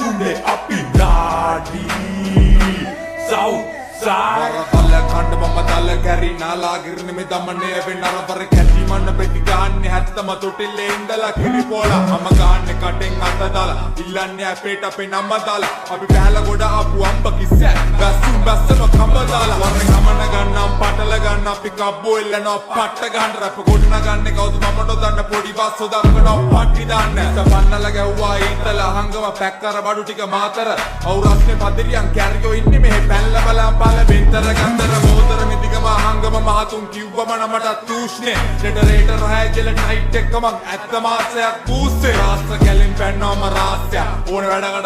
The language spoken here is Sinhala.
උනේ අපි නාඩි South side කණ්ඩ මම දල කැරි නාලා ගිරණ මේ දමනේ වෙන්න අරවර කැටි මන්න පෙති ගාන්නේ හැත්තම තොටිල්ලේ ඉඳලා කිරි පොලා මම ගාන්නේ කටෙන් අත දාලා ඉල්ලන්නේ අපේට අපේ නම දාලා අපි පෑලා ගොඩ ආපු අම්බ කිස්සෑ බැස්සුම් බැස්සම කඹ දාලා වරේ ගමන ගන්නම් පටල ගන්න අපි කබ්බෝ එල්ලනවා පට්ට ගන්න රැප ගොඩන ගන්නේ කවුද මම නොදන්න පොඩි බස්සෝ දක්කනවා පට්ටි දාන්න සපන්නල ගැව්වා ඊතලා හංගම පැක් කර බඩු ටික මාතර අවුරස්නේ පදිරියන් කැරියෝ ඉන්නේ මෙහෙ පැල්ල බලන් පාල බෙන්තර ගන්දර මෝදර මිදිගම හංගම මහතුන් කිව්වම නමට තූෂ්නේ ජෙනරේටර් හැජල නයිට් එකම ඇත්ත මාසයක් පූස්සේ රාස්ත්‍ර කැලින් පැන්නවම රාස්‍ය ඕන වැඩකට